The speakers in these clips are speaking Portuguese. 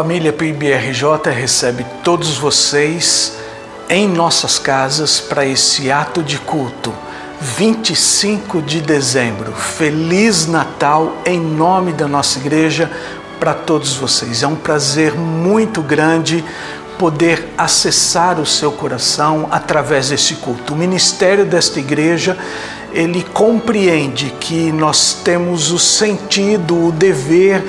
família PIBRJ recebe todos vocês em nossas casas para esse ato de culto. 25 de dezembro. Feliz Natal em nome da nossa igreja para todos vocês. É um prazer muito grande poder acessar o seu coração através desse culto. O ministério desta igreja, ele compreende que nós temos o sentido, o dever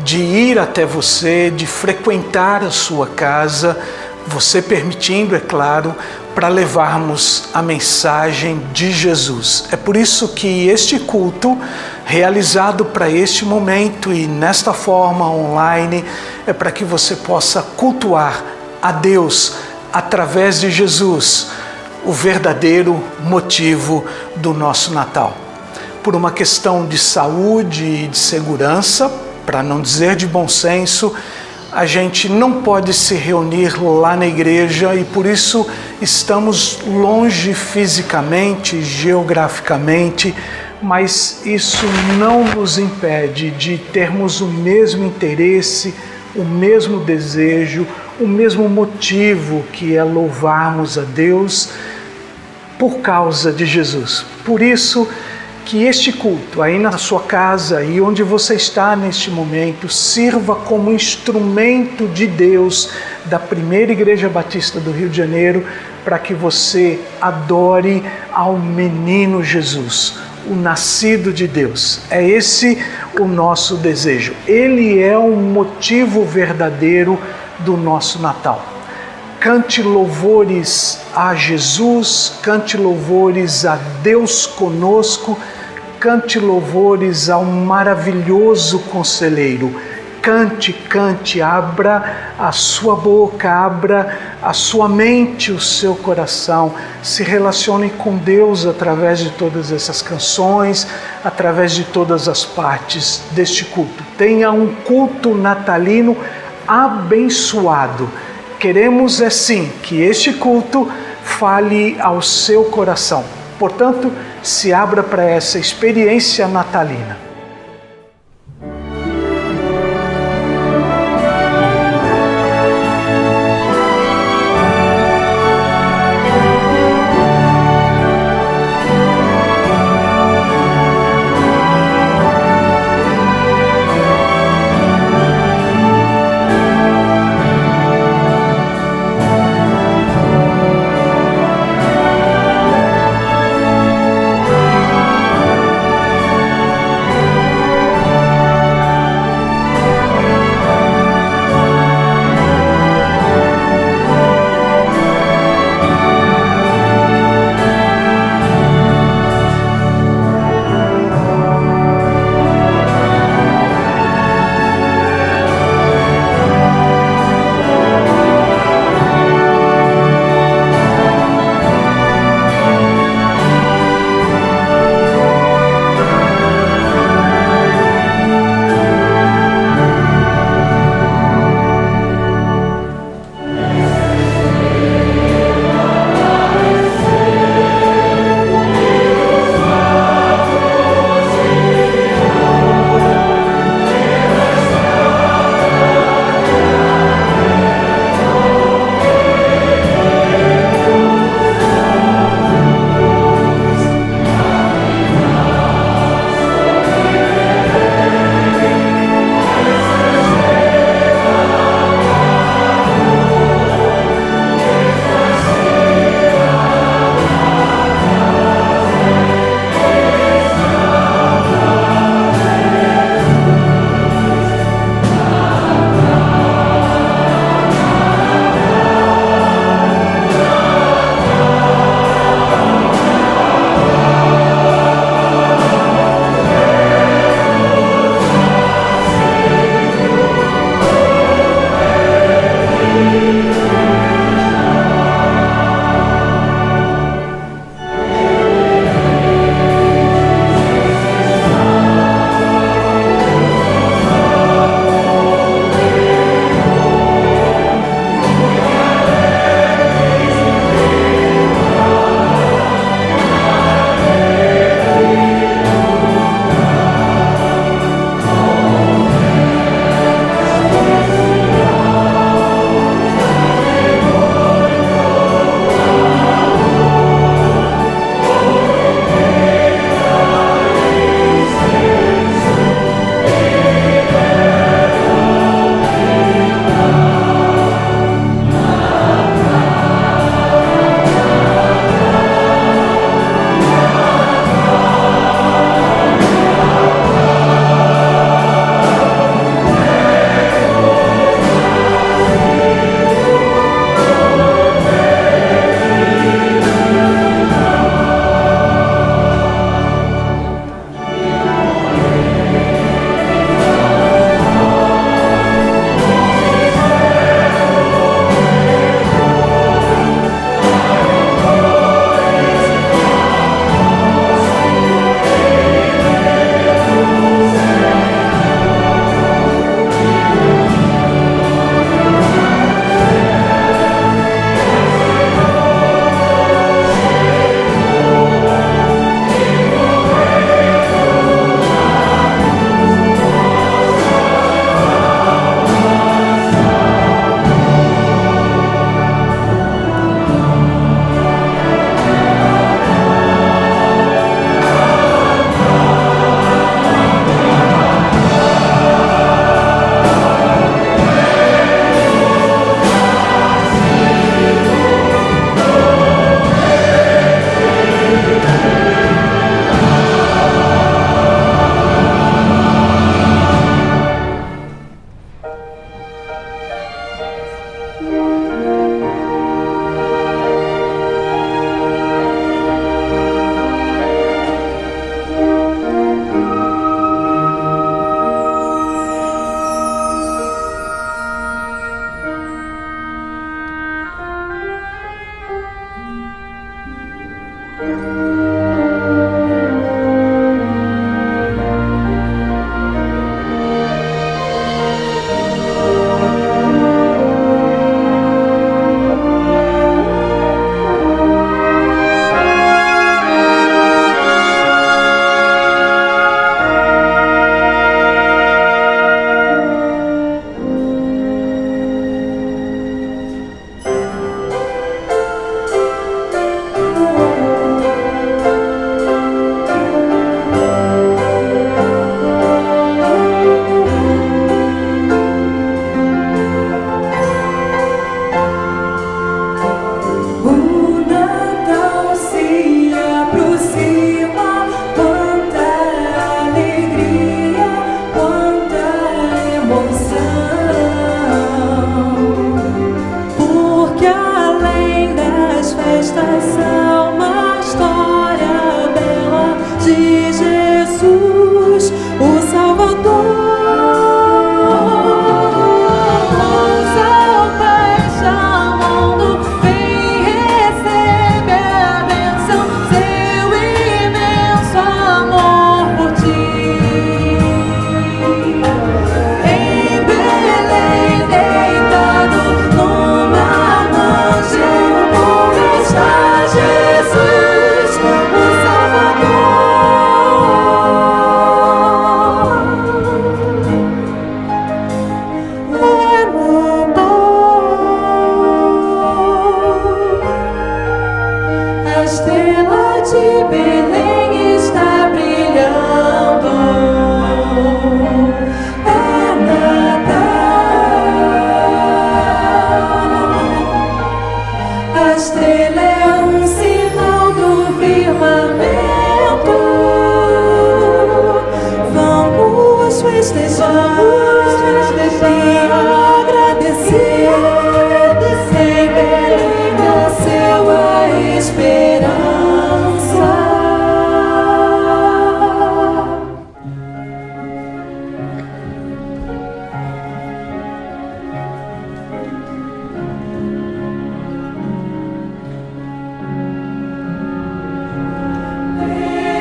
de ir até você, de frequentar a sua casa, você permitindo, é claro, para levarmos a mensagem de Jesus. É por isso que este culto, realizado para este momento e nesta forma online, é para que você possa cultuar a Deus através de Jesus, o verdadeiro motivo do nosso Natal. Por uma questão de saúde e de segurança, para não dizer de bom senso, a gente não pode se reunir lá na igreja e por isso estamos longe fisicamente, geograficamente, mas isso não nos impede de termos o mesmo interesse, o mesmo desejo, o mesmo motivo, que é louvarmos a Deus por causa de Jesus. Por isso que este culto, aí na sua casa e onde você está neste momento, sirva como instrumento de Deus da Primeira Igreja Batista do Rio de Janeiro, para que você adore ao menino Jesus, o nascido de Deus. É esse o nosso desejo. Ele é o motivo verdadeiro do nosso Natal. Cante louvores a Jesus, cante louvores a Deus conosco, cante louvores ao maravilhoso conselheiro. Cante, cante, abra a sua boca, abra a sua mente, o seu coração. Se relacione com Deus através de todas essas canções, através de todas as partes deste culto. Tenha um culto natalino abençoado. Queremos, sim, que este culto fale ao seu coração. Portanto, se abra para essa experiência natalina.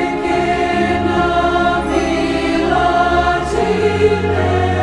Pequena vila de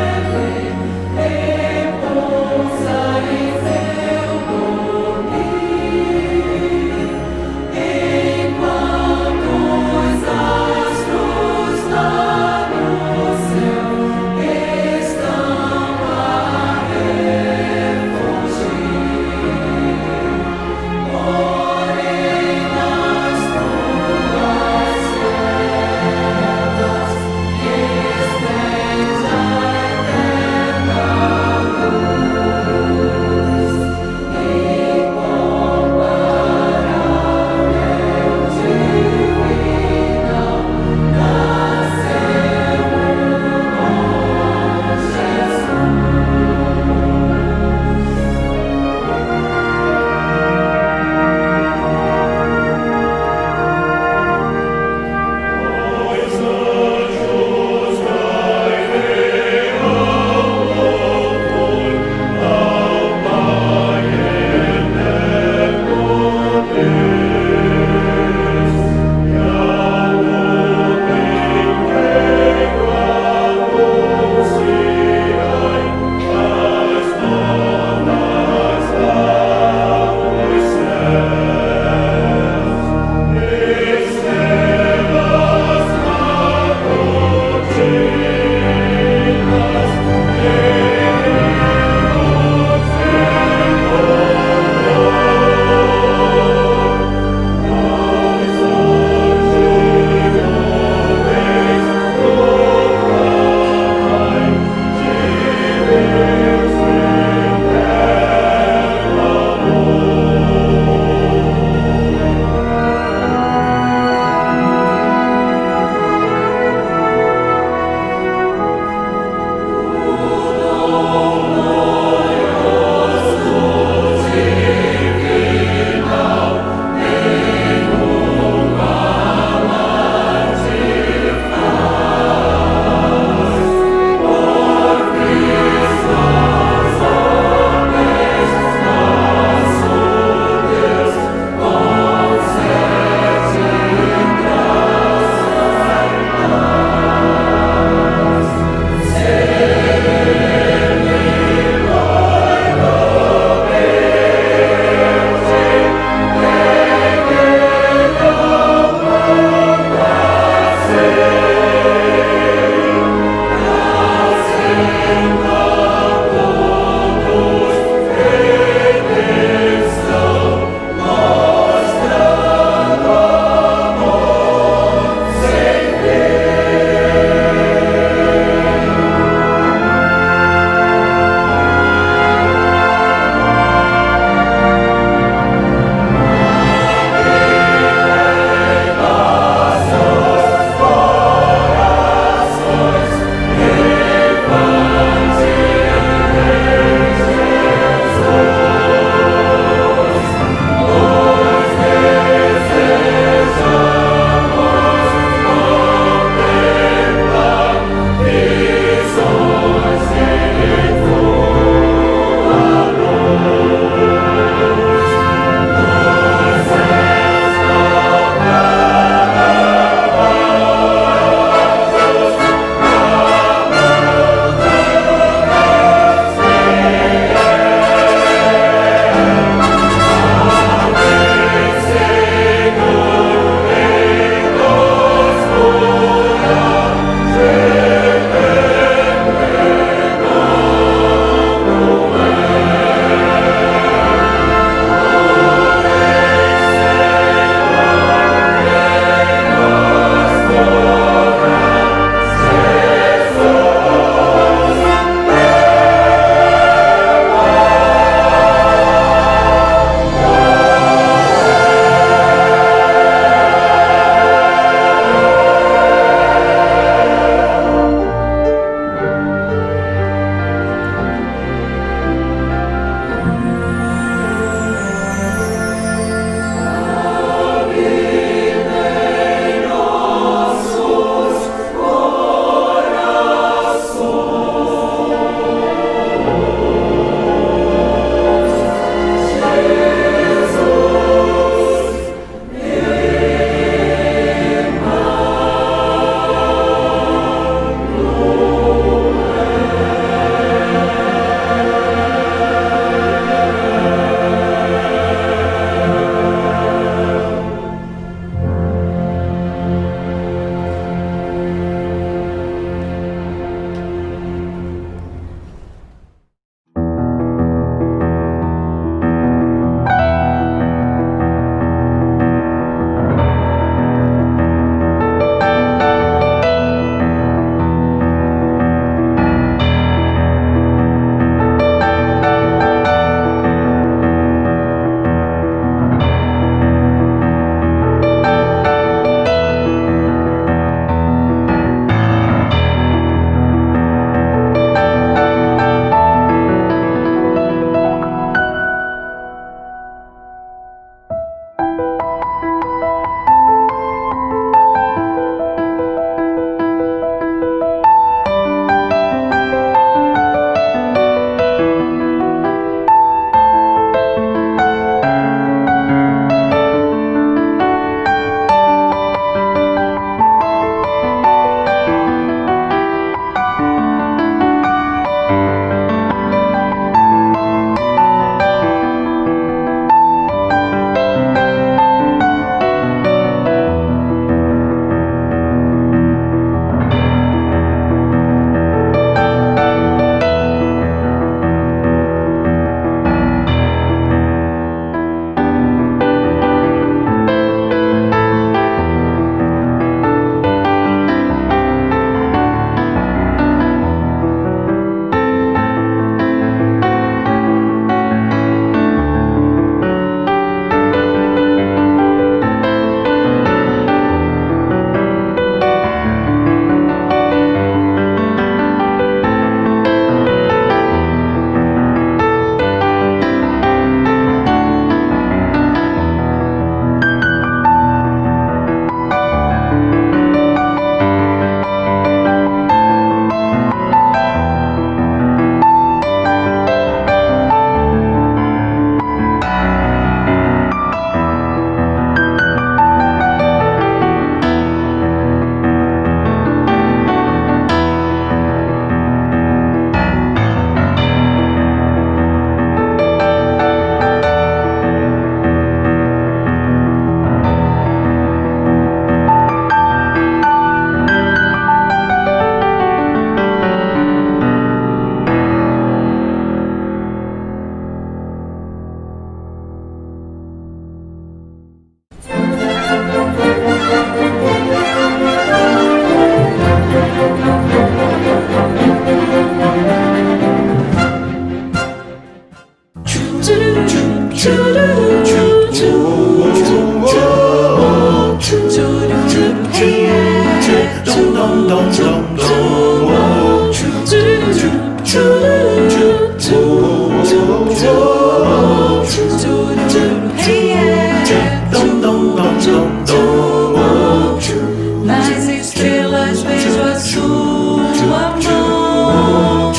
Nas estrelas vejo a sua mão,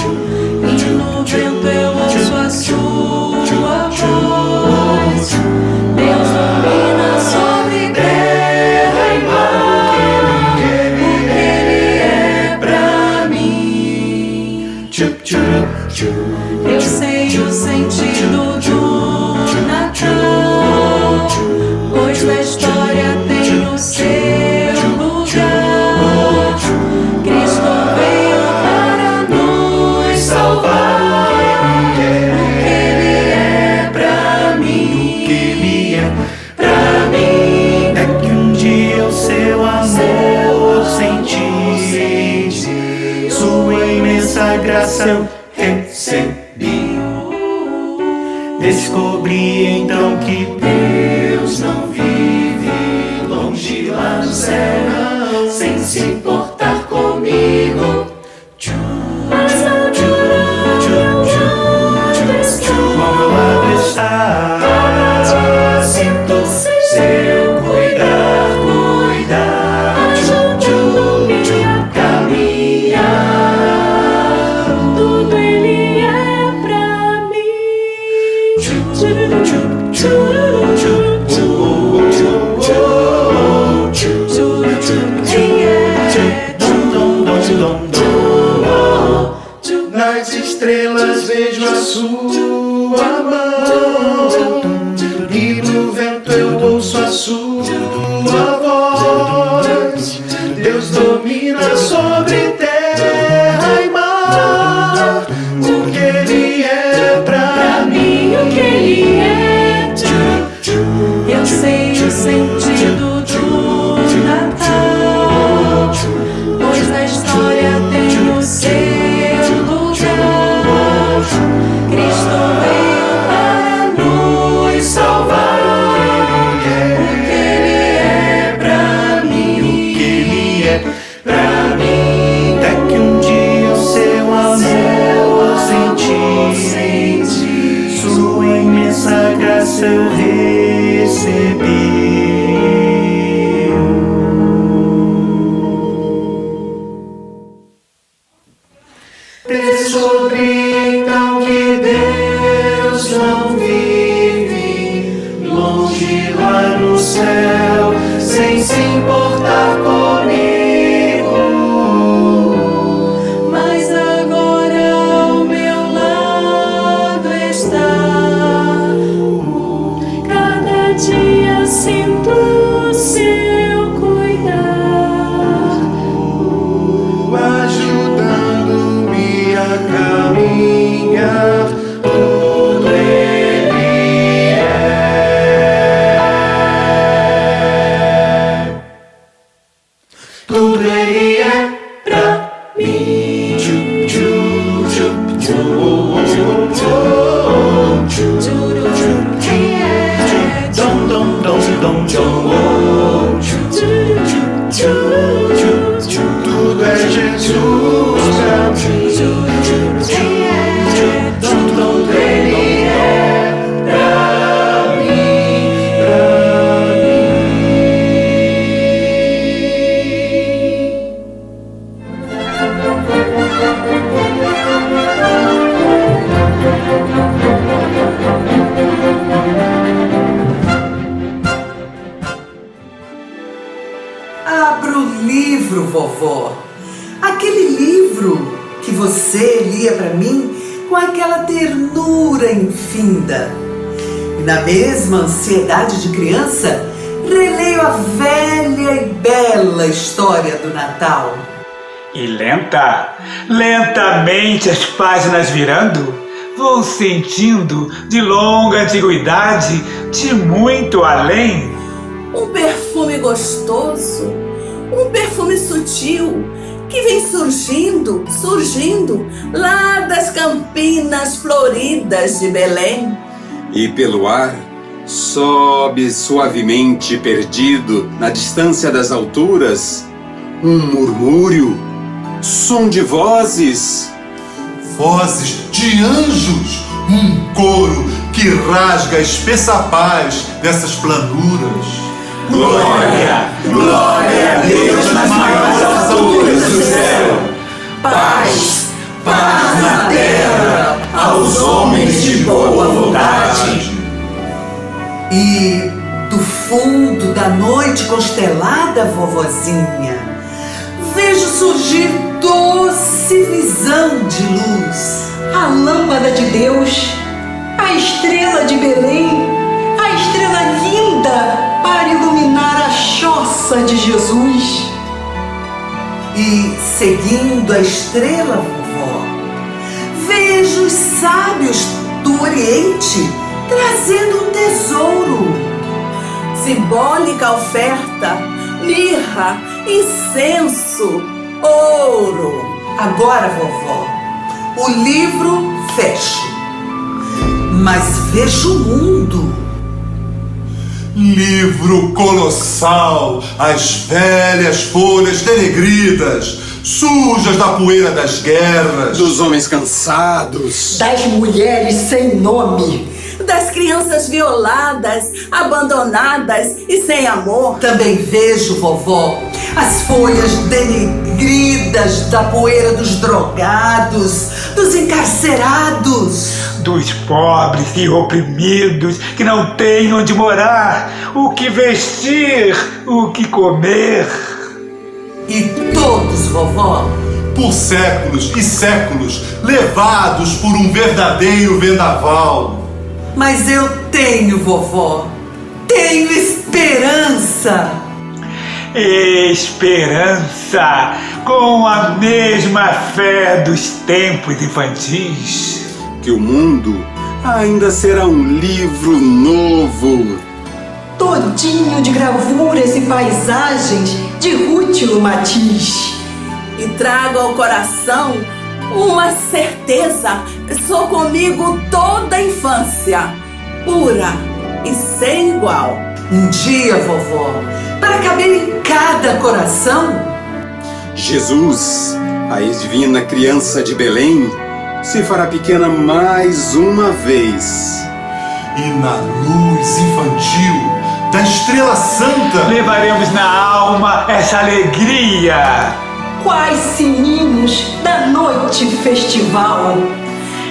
e no vento eu ouço a sua voz. Deus domina sobre terra e mar, porque Ele é pra mim. Eu sei o sentido do Natal, pois na história tem o seu lugar. Cristo veio para nos salvar, porque Ele é pra mim. Ele é pra mim. É que um dia o seu amor senti, sua imensa graça eu recebi. Descobri então que Deus não vive longe lá no céu, sem se importar comigo. Mas agora ao meu lado está, sinto seu cuidar, caminhar. Tudo Ele é pra mim. Nas estrelas vejo a sua mão, e no vento eu ouço a sua voz. Deus domina sobre terra e mar, porque Ele é pra mim. O que Ele é, eu sei o sentido do Natal, pois na história tem o seu lugar. Cristo veio para nos salvar, porque Ele é pra mim. Ele é pra mim. É que um dia o seu amor senti, sua imensa graça eu recebi. Descobri então que Deus não vive longe lá no céu, sem se importar comigo. Mas agora ao meu lado está, cada dia sinto o seu cuidar. Ajudando-me a caminhar, tudo Ele é. Tudo Ele é pra mim. Dom, dom, dom, dom, dom. Tudo é Jesus pra mim. Tudo Ele é pra mim, pra Abra o livro, vovó. Aquele livro que você lia para mim com aquela ternura infinda. E na mesma ansiedade de criança, releio a velha e bela história do Natal. E lentamente as páginas virando, vou sentindo de longa antiguidade, de muito além, Um perfume gostoso, um perfume sutil, que vem surgindo lá das campinas floridas de Belém. E pelo ar, Sobe suavemente perdido na distância das alturas um murmúrio, som de vozes. Vozes de anjos, um coro que rasga a espessa paz dessas planuras. Glória, glória a Deus nas maiores alturas do céu. Paz, paz na terra aos homens de boa vontade. E do fundo da noite constelada, vovozinha, vejo surgir doce visão de luz. A lâmpada de Deus, a estrela de Belém, a estrela linda para iluminar a choça de Jesus. E seguindo a estrela, vovó, vejo os sábios do Oriente trazendo um tesouro. Simbólica oferta, mirra, incenso, ouro. Agora, vovó, o livro fecho, mas vejo o mundo. Livro colossal, as velhas folhas denegridas, sujas da poeira das guerras, Dos homens cansados. Das mulheres sem nome. Das crianças violadas, abandonadas e sem amor. Também vejo, vovó, as folhas denegridas da poeira dos drogados, dos encarcerados, Dos pobres e oprimidos que não têm onde morar, o que vestir, o que comer. e todos, vovó, por séculos e séculos, levados por um verdadeiro vendaval. mas eu tenho, vovó, tenho esperança. Esperança, com a mesma fé dos tempos infantis. Que o mundo ainda será um livro novo. Todinho de gravuras e paisagens de Rútilo Matiz. E trago ao coração uma certeza. Sou comigo toda a infância, pura e sem igual. Um dia, vovó, para caber em cada coração, Jesus, a divina criança de Belém, se fará pequena mais uma vez. E na luz infantil da estrela santa, Levaremos na alma essa alegria. Quais sininhos da noite festival.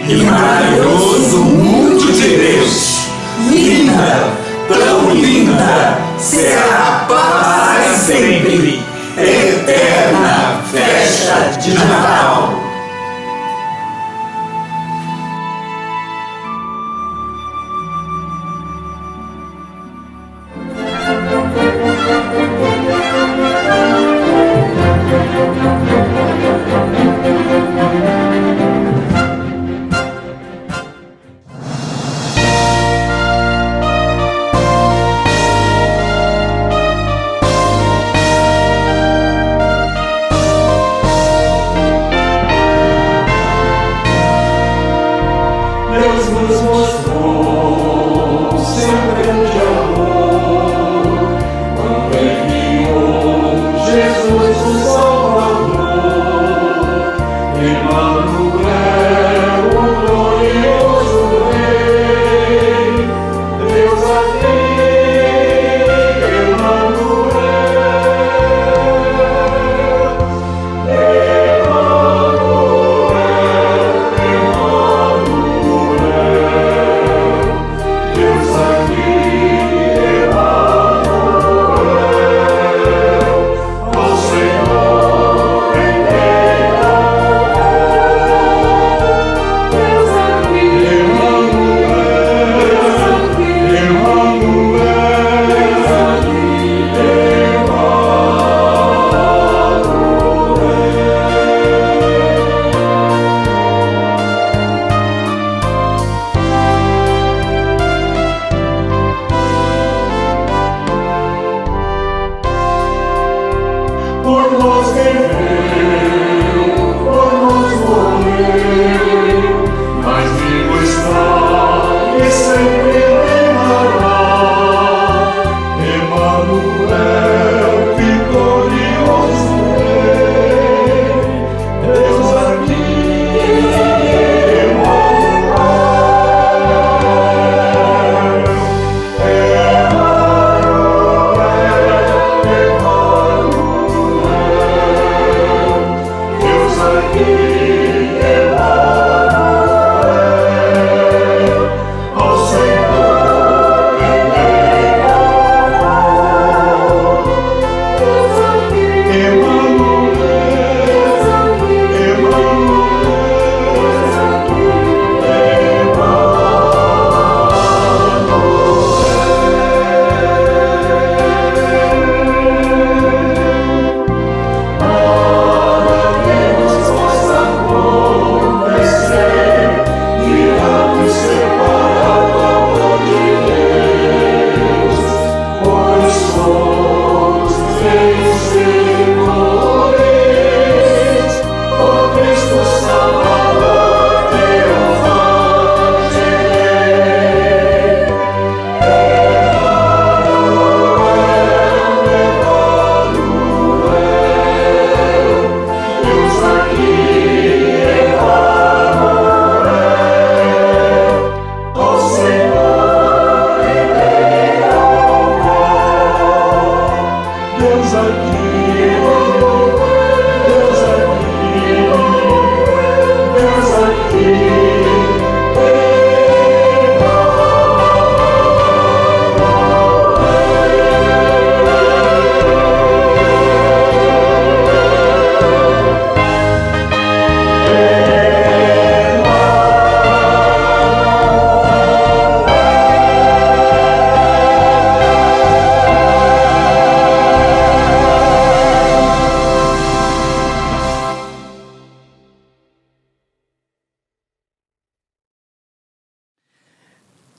E maravilhoso mundo de Deus. Linda, tão linda, será para sempre. Eterna festa de Natal.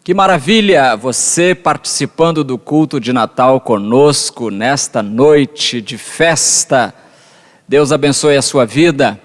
Que maravilha você participando do culto de Natal conosco nesta noite de festa. Deus abençoe a sua vida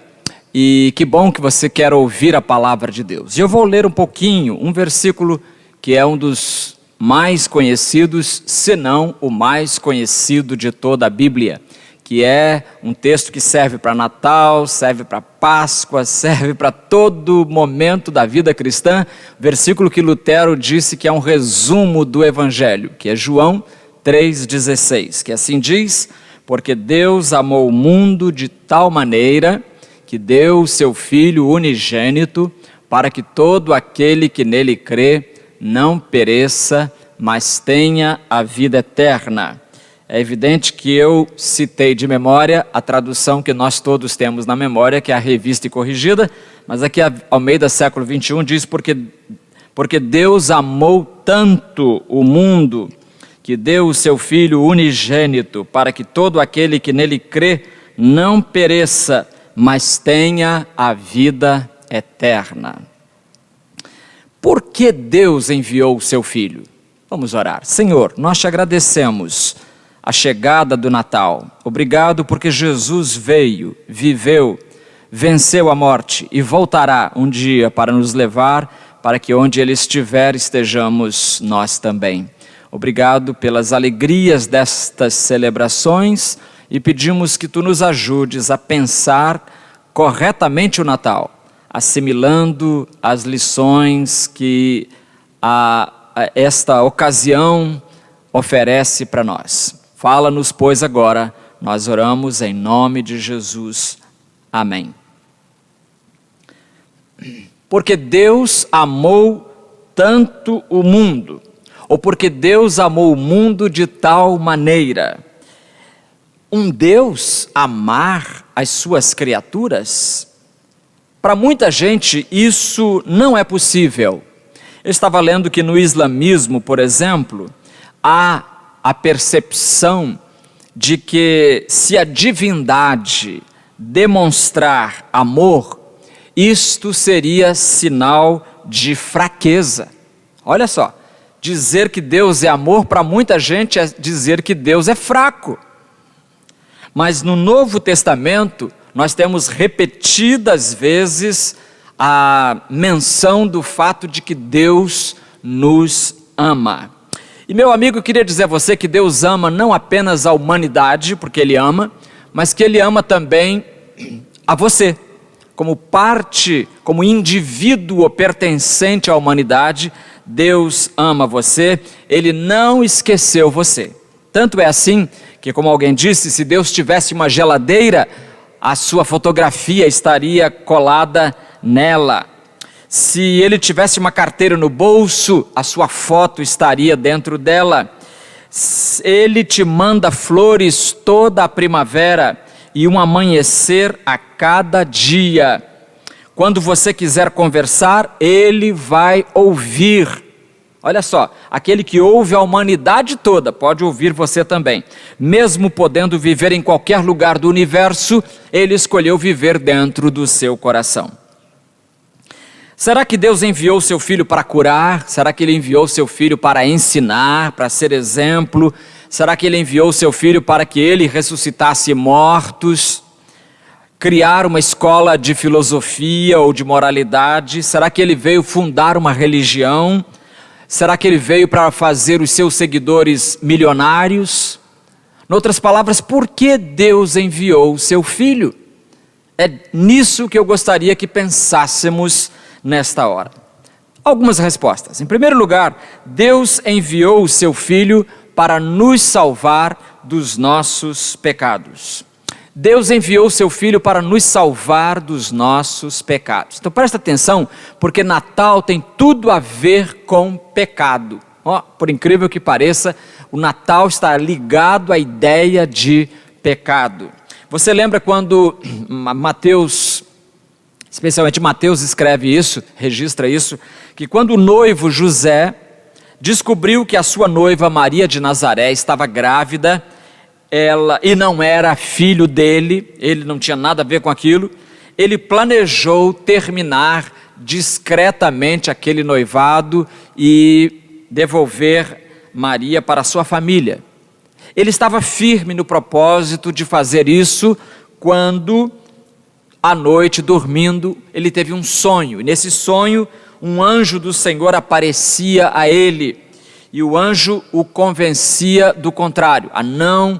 e que bom que você quer ouvir a palavra de Deus. E eu vou ler um pouquinho, um versículo que é um dos mais conhecidos, se não o mais conhecido de toda a Bíblia, que é um texto que serve para Natal, serve para Páscoa, serve para todo momento da vida cristã, versículo que Lutero disse que é um resumo do Evangelho, que é João 3,16, que assim diz: porque Deus amou o mundo de tal maneira que deu o seu Filho unigênito, para que todo aquele que nele crê não pereça, mas tenha a vida eterna. É evidente que eu citei de memória a tradução que nós todos temos na memória, que é a Revista e Corrigida, mas aqui a Almeida século 21 diz porque Deus amou tanto o mundo, que deu o seu Filho unigênito, para que todo aquele que nele crê não pereça, mas tenha a vida eterna. Por que Deus enviou o seu Filho? Vamos orar. Senhor, nós te agradecemos a chegada do Natal. Obrigado porque Jesus veio, viveu, venceu a morte e voltará um dia para nos levar, para que onde Ele estiver estejamos nós também. Obrigado pelas alegrias destas celebrações e pedimos que Tu nos ajudes a pensar corretamente o Natal, assimilando as lições que esta ocasião oferece para nós. Fala-nos, pois, agora, nós oramos em nome de Jesus. Amém. Porque Deus amou tanto o mundo, ou porque Deus amou o mundo de tal maneira. Um Deus amar as suas criaturas? Para muita gente isso não é possível. Eu estava lendo que no islamismo, por exemplo, há a percepção de que se a divindade demonstrar amor, isto seria sinal de fraqueza. Olha só, dizer que Deus é amor para muita gente é dizer que Deus é fraco. Mas no Novo Testamento nós temos repetidas vezes a menção do fato de que Deus nos ama. E meu amigo, eu queria dizer a você que Deus ama não apenas a humanidade, porque Ele ama, mas que Ele ama também a você. Como parte, como indivíduo pertencente à humanidade, Deus ama você, Ele não esqueceu você. Tanto é assim que, como alguém disse, se Deus tivesse uma geladeira, a sua fotografia estaria colada nela. Se Ele tivesse uma carteira no bolso, a sua foto estaria dentro dela. Ele te manda flores toda a primavera e um amanhecer a cada dia. Quando você quiser conversar, Ele vai ouvir. Olha só, aquele que ouve a humanidade toda pode ouvir você também. Mesmo podendo viver em qualquer lugar do universo, Ele escolheu viver dentro do seu coração. Será que Deus enviou seu Filho para curar? Será que Ele enviou seu Filho para ensinar, para ser exemplo? Será que Ele enviou seu Filho para que Ele ressuscitasse mortos? Criar uma escola de filosofia ou de moralidade? Será que Ele veio fundar uma religião? Será que Ele veio para fazer os seus seguidores milionários? Em outras palavras, por que Deus enviou o seu Filho? É nisso que eu gostaria que pensássemos nesta hora. Algumas respostas. Em primeiro lugar, Deus enviou o seu Filho para nos salvar dos nossos pecados. Deus enviou o seu Filho para nos salvar dos nossos pecados. Então presta atenção, porque Natal tem tudo a ver com pecado. Por incrível que pareça, o Natal está ligado à ideia de pecado. Você lembra quando Mateus, especialmente Mateus escreve isso, registra isso, que quando o noivo José descobriu que a sua noiva Maria de Nazaré estava grávida, e não era filho dele, ele não tinha nada a ver com aquilo, ele planejou terminar discretamente aquele noivado e devolver Maria para sua família. Ele estava firme no propósito de fazer isso quando, à noite, dormindo, ele teve um sonho. E nesse sonho, um anjo do Senhor aparecia a ele. E o anjo o convencia do contrário, a não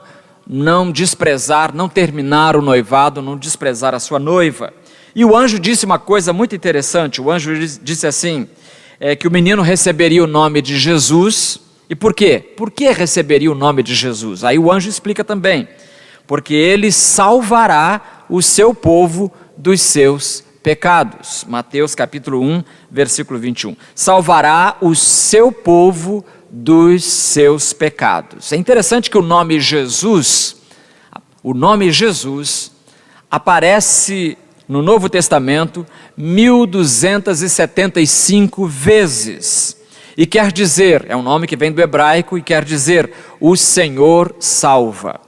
desprezar, não terminar o noivado, não desprezar a sua noiva. E o anjo disse uma coisa muito interessante. O anjo disse assim, que o menino receberia o nome de Jesus. E por quê? Por que receberia o nome de Jesus? Aí o anjo explica também. Porque ele salvará o seu povo dos seus pecados. Mateus capítulo 1, versículo 21. Salvará o seu povo dos seus pecados. É interessante que o nome Jesus aparece no Novo Testamento 1275 vezes. E quer dizer, é um nome que vem do hebraico e quer dizer, o Senhor salva.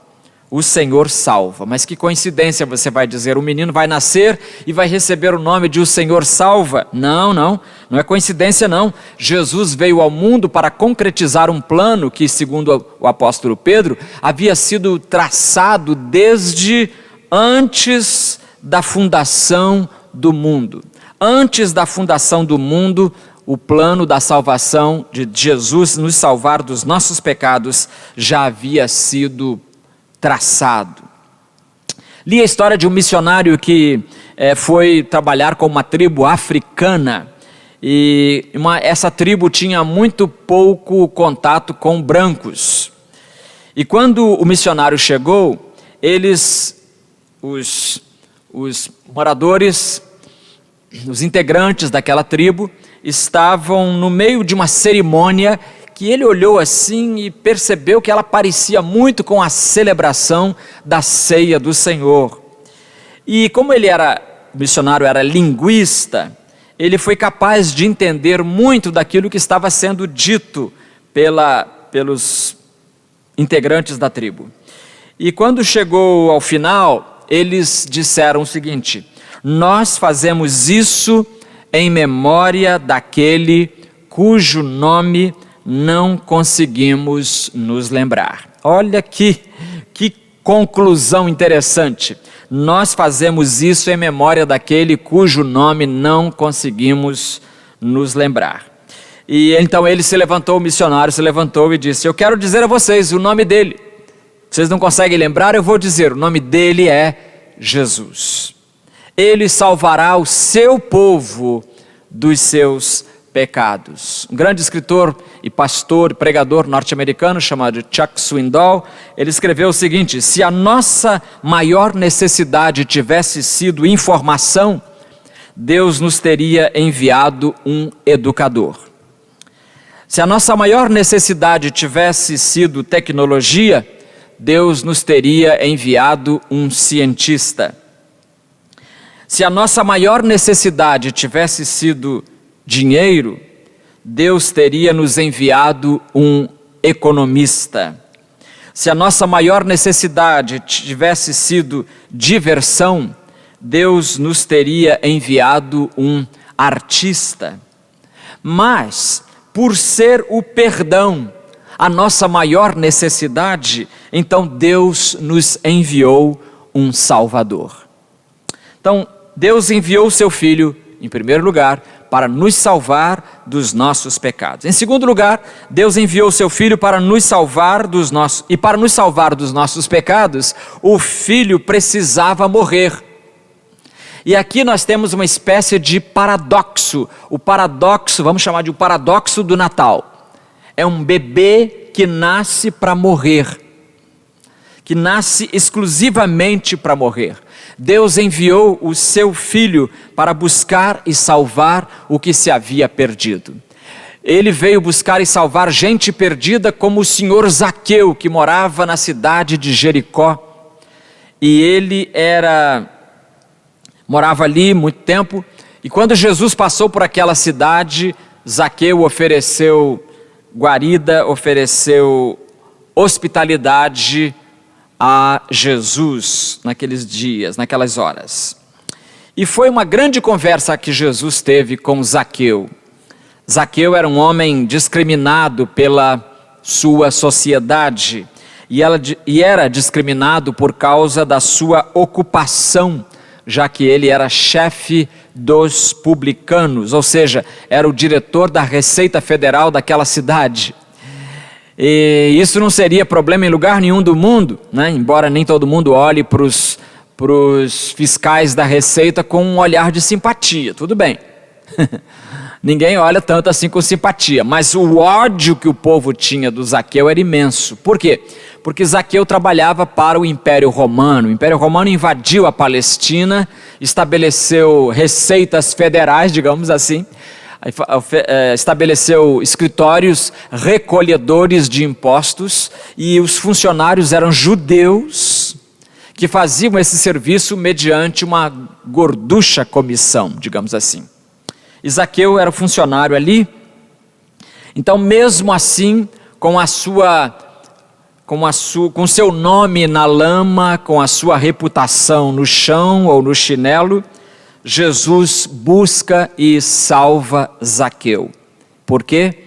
O Senhor salva. Mas que coincidência, você vai dizer, o menino vai nascer e vai receber o nome de o Senhor salva. Não é coincidência não. Jesus veio ao mundo para concretizar um plano que, segundo o apóstolo Pedro, havia sido traçado desde antes da fundação do mundo. Antes da fundação do mundo, o plano da salvação de Jesus nos salvar dos nossos pecados já havia sido traçado. Li a história de um missionário que foi trabalhar com uma tribo africana e essa tribo tinha muito pouco contato com brancos. E quando o missionário chegou, os moradores, os integrantes daquela tribo, estavam no meio de uma cerimônia que ele olhou assim e percebeu que ela parecia muito com a celebração da ceia do Senhor. E como o missionário era linguista, ele foi capaz de entender muito daquilo que estava sendo dito pelos integrantes da tribo. E quando chegou ao final, eles disseram o seguinte: nós fazemos isso em memória daquele cujo nome não conseguimos nos lembrar. Olha que conclusão interessante. Nós fazemos isso em memória daquele cujo nome não conseguimos nos lembrar. E então ele se levantou, o missionário se levantou e disse: eu quero dizer a vocês o nome dele. Vocês não conseguem lembrar? Eu vou dizer, o nome dele é Jesus. Ele salvará o seu povo dos seus pecados. Um grande escritor e pastor, pregador norte-americano chamado Chuck Swindoll, ele escreveu o seguinte: se a nossa maior necessidade tivesse sido informação, Deus nos teria enviado um educador. Se a nossa maior necessidade tivesse sido tecnologia, Deus nos teria enviado um cientista. Se a nossa maior necessidade tivesse sido dinheiro, Deus teria nos enviado um economista. Se a nossa maior necessidade tivesse sido diversão, Deus nos teria enviado um artista. Mas, por ser o perdão a nossa maior necessidade, então Deus nos enviou um Salvador. Então, Deus enviou o seu Filho, em primeiro lugar, para nos salvar dos nossos pecados. Em segundo lugar, Deus enviou o seu Filho para nos salvar dos nossos... E para nos salvar dos nossos pecados, o Filho precisava morrer. E aqui nós temos uma espécie de paradoxo. O paradoxo, vamos chamar de o paradoxo do Natal. É um bebê que nasce para morrer. Que nasce exclusivamente para morrer. Deus enviou o seu Filho para buscar e salvar o que se havia perdido. Ele veio buscar e salvar gente perdida como o senhor Zaqueu, que morava na cidade de Jericó. E ele morava ali muito tempo. E quando Jesus passou por aquela cidade, Zaqueu ofereceu guarida, ofereceu hospitalidade a Jesus naqueles dias, naquelas horas. E foi uma grande conversa que Jesus teve com Zaqueu. Zaqueu era um homem discriminado pela sua sociedade e era discriminado por causa da sua ocupação, já que ele era chefe dos publicanos, ou seja, era o diretor da Receita Federal daquela cidade. E isso não seria problema em lugar nenhum do mundo, né? Embora nem todo mundo olhe para os fiscais da Receita com um olhar de simpatia, tudo bem. Ninguém olha tanto assim com simpatia, mas o ódio que o povo tinha do Zaqueu era imenso. Por quê? Porque Zaqueu trabalhava para o Império Romano. O Império Romano invadiu a Palestina, estabeleceu receitas federais, digamos assim, estabeleceu escritórios recolhedores de impostos, e os funcionários eram judeus que faziam esse serviço mediante uma gorducha comissão, digamos assim. E Zaqueu era funcionário ali. Então, mesmo assim, com seu nome na lama, com a sua reputação no chão ou no chinelo, Jesus busca e salva Zaqueu. Por quê?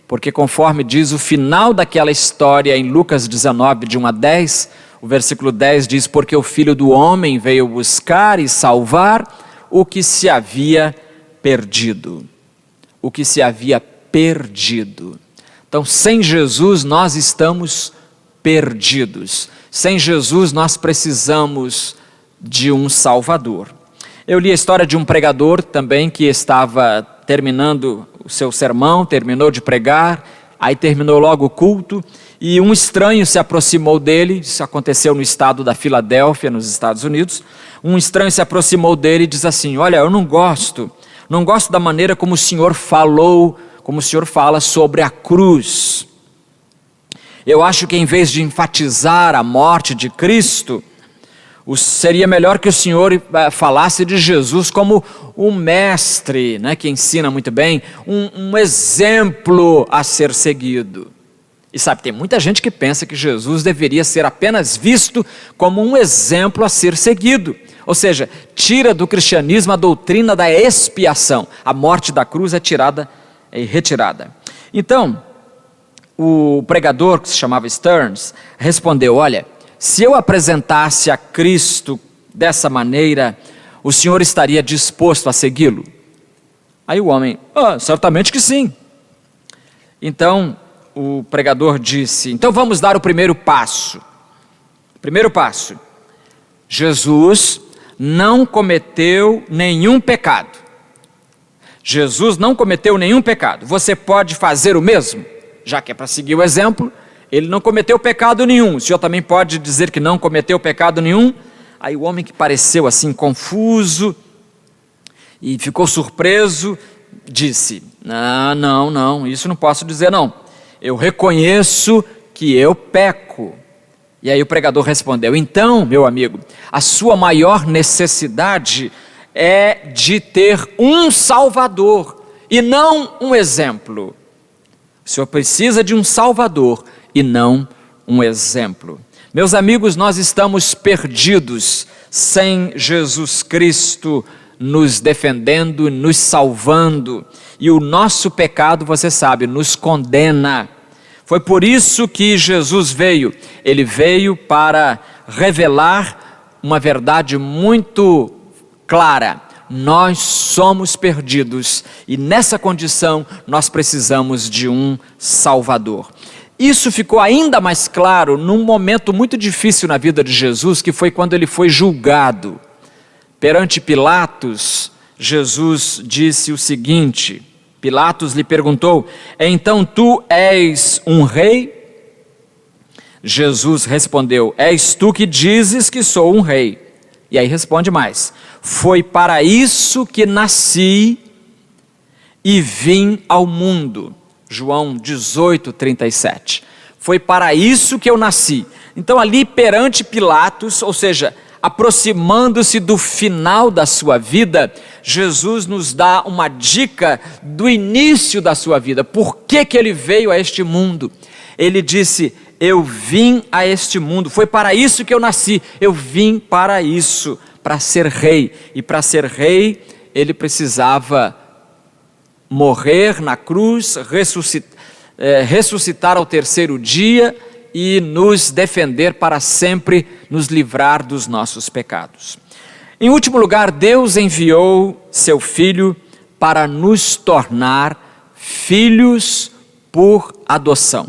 Porque, conforme diz o final daquela história em Lucas 19, de 1 a 10, o versículo 10 diz: porque o Filho do Homem veio buscar e salvar o que se havia perdido. O que se havia perdido. Então, sem Jesus nós estamos perdidos. Sem Jesus nós precisamos de um Salvador. Eu li a história de um pregador também que estava terminando o seu sermão, terminou de pregar, aí terminou logo o culto, e um estranho se aproximou dele. Isso aconteceu no estado da Filadélfia, nos Estados Unidos. Um estranho se aproximou dele e diz assim: olha, eu não gosto da maneira como o senhor falou, como o senhor fala sobre a cruz. Eu acho que em vez de enfatizar a morte de Cristo, seria melhor que o senhor falasse de Jesus como um mestre, né, que ensina muito bem, um exemplo a ser seguido. E sabe, tem muita gente que pensa que Jesus deveria ser apenas visto como um exemplo a ser seguido. Ou seja, tira do cristianismo a doutrina da expiação. A morte da cruz é retirada. Então, o pregador, que se chamava Stearns, respondeu: olha, se eu apresentasse a Cristo dessa maneira, o senhor estaria disposto a segui-lo? Aí o homem: certamente que sim. Então, o pregador disse: então vamos dar o primeiro passo. Primeiro passo: Jesus não cometeu nenhum pecado. Jesus não cometeu nenhum pecado. Você pode fazer o mesmo? Já que é para seguir o exemplo, ele não cometeu pecado nenhum. O senhor também pode dizer que não cometeu pecado nenhum? Aí o homem, que pareceu assim confuso e ficou surpreso, disse: não, isso não posso dizer não. Eu reconheço que eu peco. E aí o pregador respondeu: então, meu amigo, a sua maior necessidade é de ter um Salvador e não um exemplo. O senhor precisa de um Salvador e não um exemplo. Meus amigos, nós estamos perdidos sem Jesus Cristo nos defendendo, nos salvando. E o nosso pecado, você sabe, nos condena. Foi por isso que Jesus veio. Ele veio para revelar uma verdade muito clara: nós somos perdidos e nessa condição nós precisamos de um Salvador. Isso ficou ainda mais claro num momento muito difícil na vida de Jesus, que foi quando ele foi julgado. Perante Pilatos, Jesus disse o seguinte: Pilatos lhe perguntou: então tu és um rei? Jesus respondeu: és tu que dizes que sou um rei. E aí responde mais: foi para isso que nasci e vim ao mundo. João 18:37. Foi para isso que eu nasci. Então ali perante Pilatos, ou seja, aproximando-se do final da sua vida, Jesus nos dá uma dica do início da sua vida. Por que ele veio a este mundo? Ele disse: eu vim a este mundo, foi para isso que eu nasci, eu vim para isso, para ser rei. E para ser rei, ele precisava morrer na cruz, ressuscitar ao terceiro dia e nos defender para sempre, nos livrar dos nossos pecados. Em último lugar, Deus enviou seu Filho para nos tornar filhos por adoção.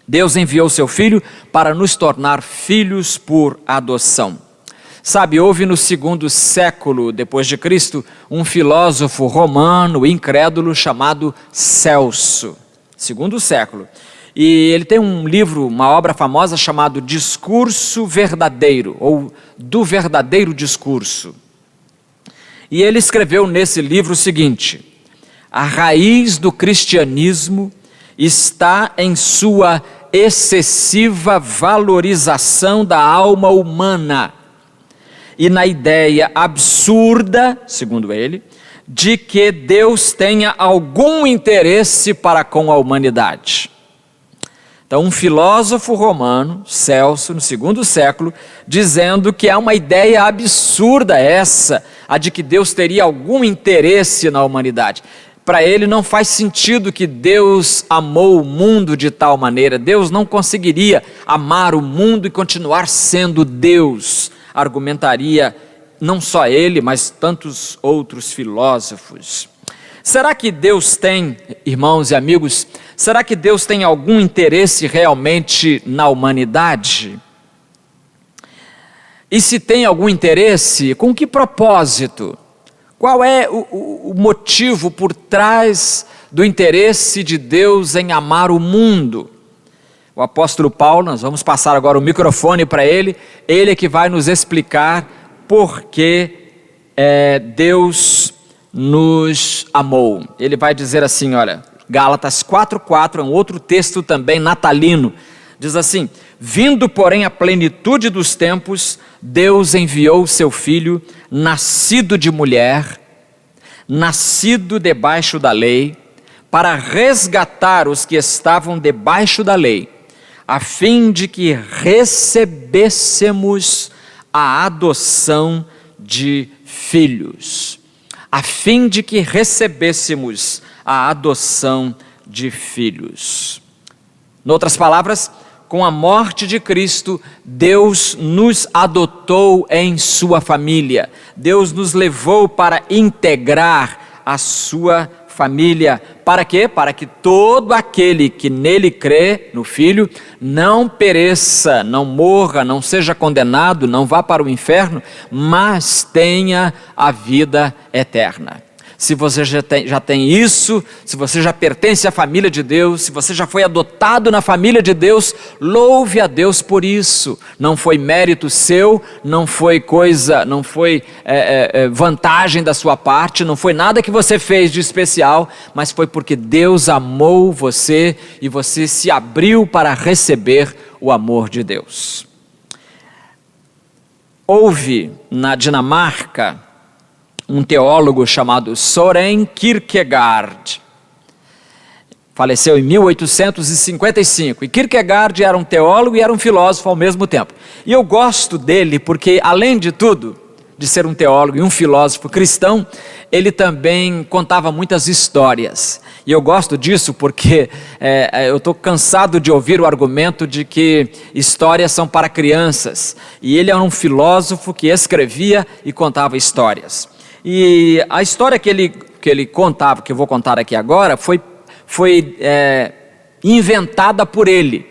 Deus enviou seu Filho para nos tornar filhos por adoção. Sabe, houve no 2º século depois de Cristo um filósofo romano incrédulo chamado Celso. 2º século. E ele tem um livro, uma obra famosa chamado Discurso Verdadeiro, ou Do Verdadeiro Discurso. E ele escreveu nesse livro o seguinte: a raiz do cristianismo está em sua excessiva valorização da alma humana e na ideia absurda, segundo ele, de que Deus tenha algum interesse para com a humanidade. Então, um filósofo romano, Celso, no 2º século, dizendo que é uma ideia absurda essa, a de que Deus teria algum interesse na humanidade. Para ele não faz sentido que Deus amou o mundo de tal maneira. Deus não conseguiria amar o mundo e continuar sendo Deus, argumentaria não só ele, mas tantos outros filósofos. Será que Deus tem, irmãos e amigos, será que Deus tem algum interesse realmente na humanidade? E se tem algum interesse, com que propósito? Qual é o motivo por trás do interesse de Deus em amar o mundo? O apóstolo Paulo, nós vamos passar agora o microfone para ele é que vai nos explicar por que Deus nos amou. Ele vai dizer assim, olha, Gálatas 4:4 é um outro texto também natalino, diz assim: vindo porém a plenitude dos tempos, Deus enviou o seu Filho, nascido de mulher, nascido debaixo da lei, para resgatar os que estavam debaixo da lei, a fim de que recebêssemos a adoção de filhos. A fim de que recebêssemos a adoção de filhos. Em outras palavras, com a morte de Cristo, Deus nos adotou em sua família. Deus nos levou para integrar a sua família. Para quê? Para que todo aquele que nele crê, no Filho, não pereça, não morra, não seja condenado, não vá para o inferno, mas tenha a vida eterna. Se você já tem isso, se você já pertence à família de Deus, se você já foi adotado na família de Deus, louve a Deus por isso. Não foi mérito seu, não foi vantagem da sua parte, não foi nada que você fez de especial, mas foi porque Deus amou você e você se abriu para receber o amor de Deus. Houve na Dinamarca um teólogo chamado Søren Kierkegaard. Faleceu em 1855. E Kierkegaard era um teólogo e era um filósofo ao mesmo tempo. E eu gosto dele porque, além de tudo, de ser um teólogo e um filósofo cristão, ele também contava muitas histórias. E eu gosto disso porque eu estou cansado de ouvir o argumento de que histórias são para crianças. E ele era um filósofo que escrevia e contava histórias. E a história que ele contava, que eu vou contar aqui agora, foi inventada por ele.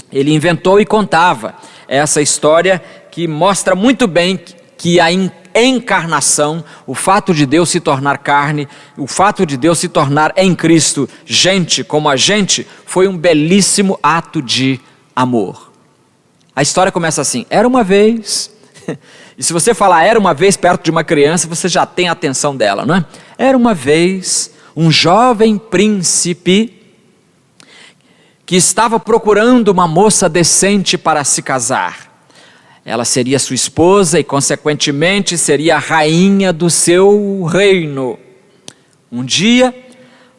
Ele inventou e contava essa história que mostra muito bem que a encarnação, o fato de Deus se tornar carne, o fato de Deus se tornar em Cristo gente como a gente, foi um belíssimo ato de amor. A história começa assim: era uma vez... E se você falar era uma vez perto de uma criança, você já tem a atenção dela, não é? Era uma vez um jovem príncipe que estava procurando uma moça decente para se casar. Ela seria sua esposa e, consequentemente, seria a rainha do seu reino. Um dia,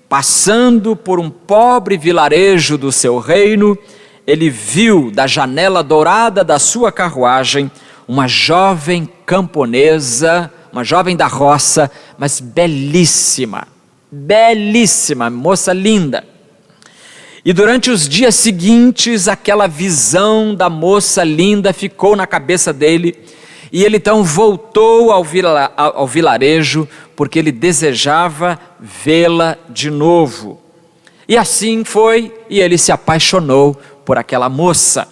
passando por um pobre vilarejo do seu reino, ele viu da janela dourada da sua carruagem uma jovem camponesa, uma jovem da roça, mas belíssima, belíssima, moça linda. E durante os dias seguintes, aquela visão da moça linda ficou na cabeça dele, e ele então voltou ao vilarejo, porque ele desejava vê-la de novo. E assim foi, e ele se apaixonou por aquela moça.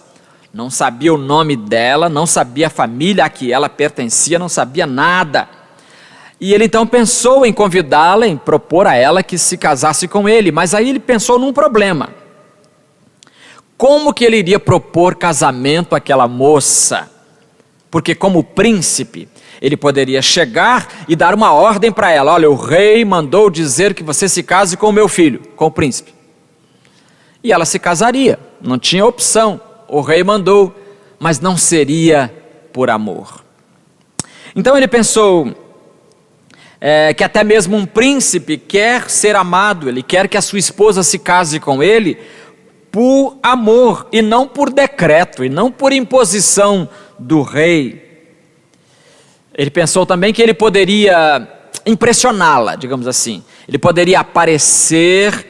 Não sabia o nome dela, não sabia a família a que ela pertencia, não sabia nada. E ele então pensou em convidá-la, em propor a ela que se casasse com ele, mas aí ele pensou num problema. Como que ele iria propor casamento àquela moça? Porque como príncipe, ele poderia chegar e dar uma ordem para ela: olha, o rei mandou dizer que você se case com o meu filho, com o príncipe. E ela se casaria, não tinha opção, o rei mandou, mas não seria por amor. Então ele pensou que até mesmo um príncipe quer ser amado, ele quer que a sua esposa se case com ele por amor, e não por decreto, e não por imposição do rei. Ele pensou também que ele poderia impressioná-la, digamos assim. Ele poderia aparecer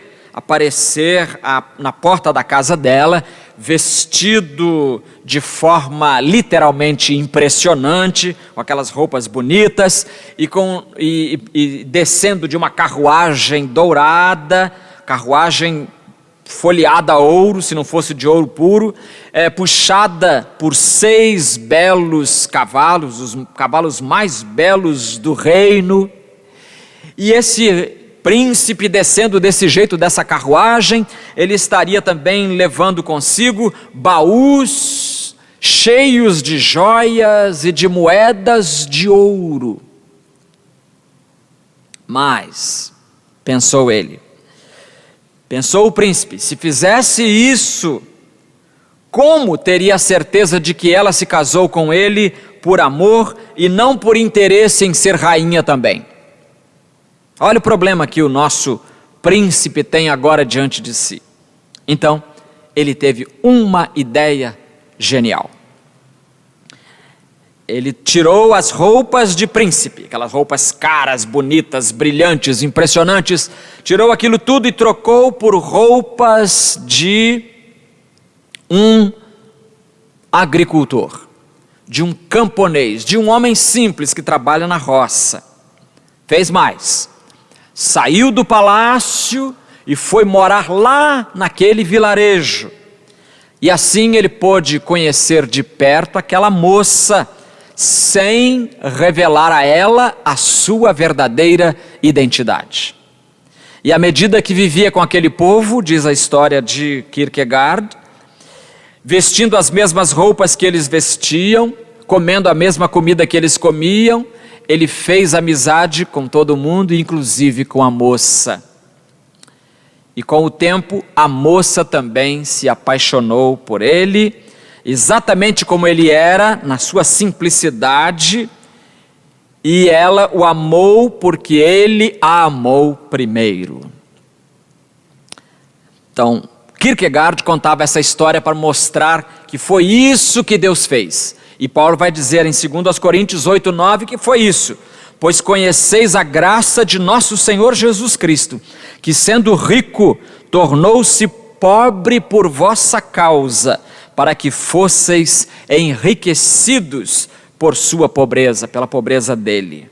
na porta da casa dela, vestido de forma literalmente impressionante, com aquelas roupas bonitas, e descendo de uma carruagem dourada, carruagem folheada a ouro, se não fosse de ouro puro, puxada por 6 belos cavalos, os cavalos mais belos do reino. E esse príncipe descendo desse jeito, dessa carruagem, ele estaria também levando consigo baús cheios de joias e de moedas de ouro. Mas, pensou ele, pensou o príncipe, se fizesse isso, como teria a certeza de que ela se casou com ele por amor e não por interesse em ser rainha também? Olha o problema que o nosso príncipe tem agora diante de si. Então, ele teve uma ideia genial. Ele tirou as roupas de príncipe, aquelas roupas caras, bonitas, brilhantes, impressionantes, tirou aquilo tudo e trocou por roupas de um agricultor, de um camponês, de um homem simples que trabalha na roça. Fez mais. Saiu do palácio e foi morar lá naquele vilarejo. E assim ele pôde conhecer de perto aquela moça, sem revelar a ela a sua verdadeira identidade. E à medida que vivia com aquele povo, diz a história de Kierkegaard, vestindo as mesmas roupas que eles vestiam, comendo a mesma comida que eles comiam, ele fez amizade com todo mundo, inclusive com a moça. E com o tempo, a moça também se apaixonou por ele, exatamente como ele era, na sua simplicidade, e ela o amou porque ele a amou primeiro. Então, Kierkegaard contava essa história para mostrar que foi isso que Deus fez. E Paulo vai dizer em 2 Coríntios 8:9 que foi isso. Pois conheceis a graça de nosso Senhor Jesus Cristo, que sendo rico, tornou-se pobre por vossa causa, para que fosseis enriquecidos por sua pobreza, pela pobreza dele.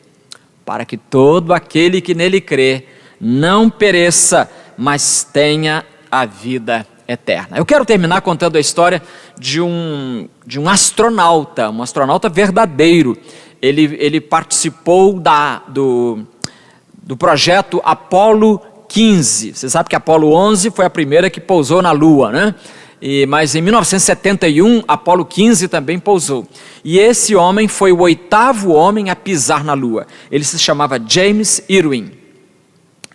Para que todo aquele que nele crê não pereça, mas tenha a vida eterna. Eu quero terminar contando a história de um astronauta, um astronauta verdadeiro. Ele participou do projeto Apolo 15. Você sabe que Apolo 11 foi a primeira que pousou na Lua, né? Mas em 1971, Apolo 15 também pousou. E esse homem foi o 8º homem a pisar na Lua. Ele se chamava James Irwin.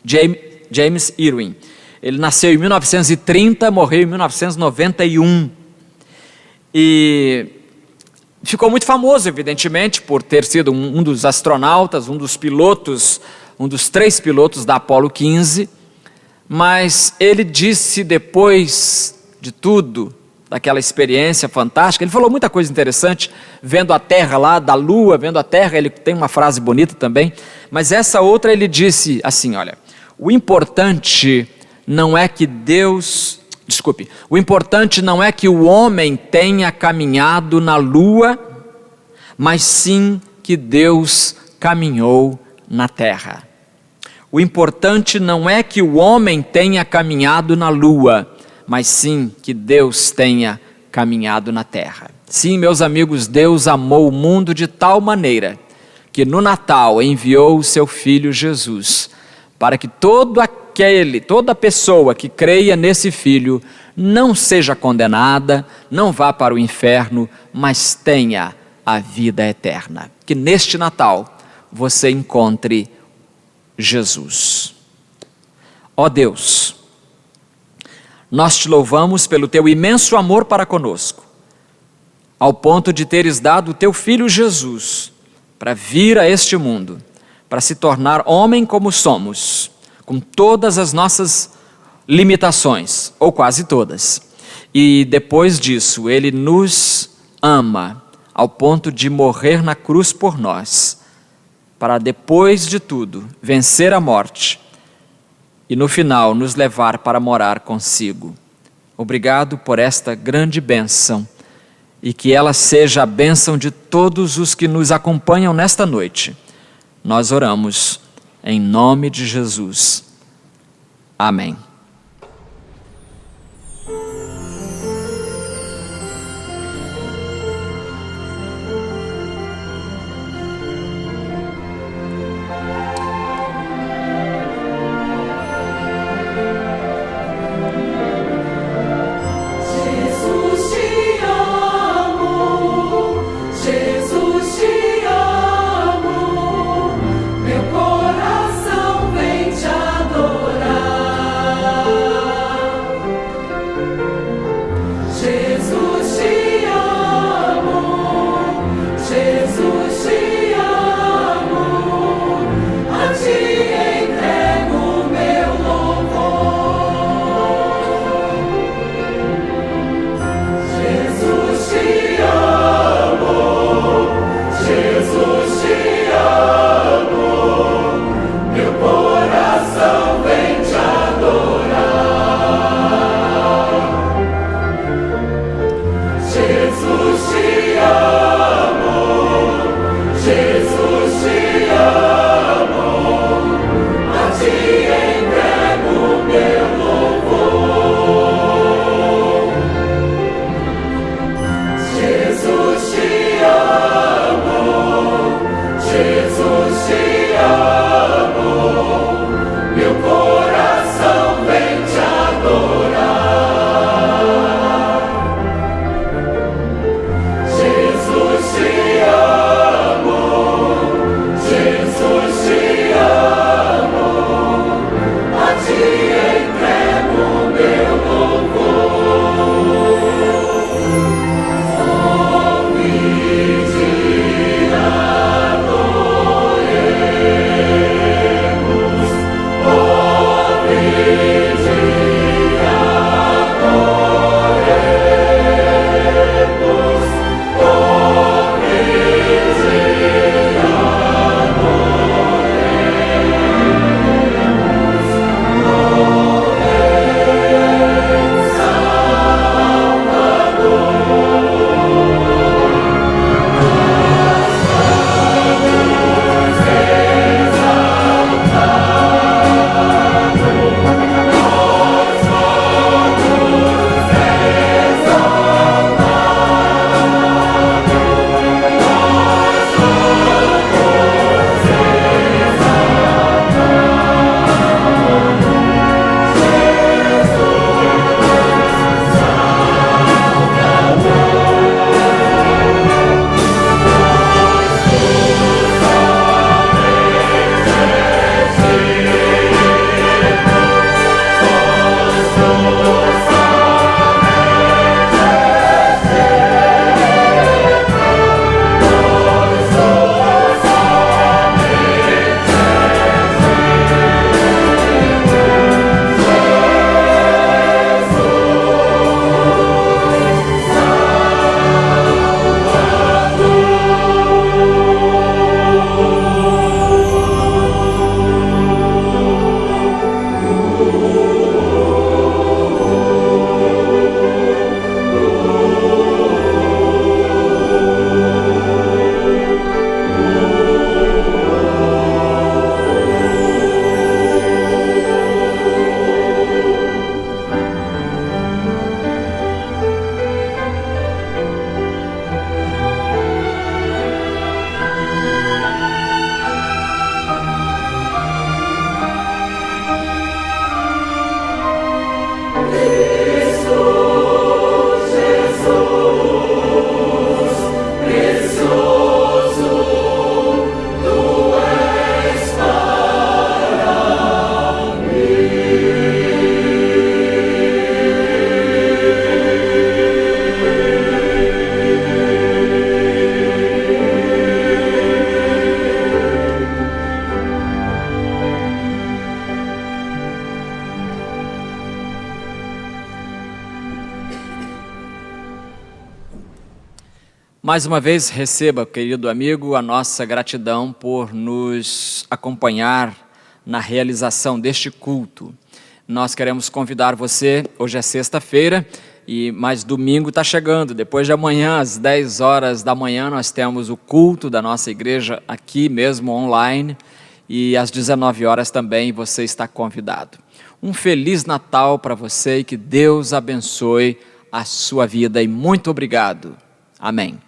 James Irwin. Ele nasceu em 1930, morreu em 1991. E ficou muito famoso, evidentemente, por ter sido um dos astronautas, um dos 3 pilotos da Apolo 15. Mas ele disse depois de tudo daquela experiência fantástica. Ele falou muita coisa interessante, vendo a terra lá, da lua, vendo a terra. Ele tem uma frase bonita também, mas essa outra ele disse assim, olha, o importante não é que o importante não é que o homem tenha caminhado na lua, mas sim que Deus caminhou na terra. O importante não é que o homem tenha caminhado na lua, mas sim que Deus tenha caminhado na terra. Sim, meus amigos, Deus amou o mundo de tal maneira que no Natal enviou o seu Filho Jesus, para que toda pessoa que creia nesse Filho não seja condenada, não vá para o inferno, mas tenha a vida eterna. Que neste Natal você encontre Jesus. Ó Deus, nós te louvamos pelo teu imenso amor para conosco, ao ponto de teres dado o teu Filho Jesus para vir a este mundo, para se tornar homem como somos, com todas as nossas limitações, ou quase todas. E depois disso, Ele nos ama ao ponto de morrer na cruz por nós, para depois de tudo vencer a morte e no final nos levar para morar consigo. Obrigado por esta grande bênção e que ela seja a bênção de todos os que nos acompanham nesta noite. Nós oramos em nome de Jesus. Amém. Meu coração vem te adorar. Mais uma vez, receba, querido amigo, a nossa gratidão por nos acompanhar na realização deste culto. Nós queremos convidar você, hoje é sexta-feira, mas domingo está chegando. Depois de amanhã, às 10 horas da manhã, nós temos o culto da nossa igreja aqui mesmo online. E às 19 horas também você está convidado. Um Feliz Natal para você e que Deus abençoe a sua vida. E muito obrigado. Amém.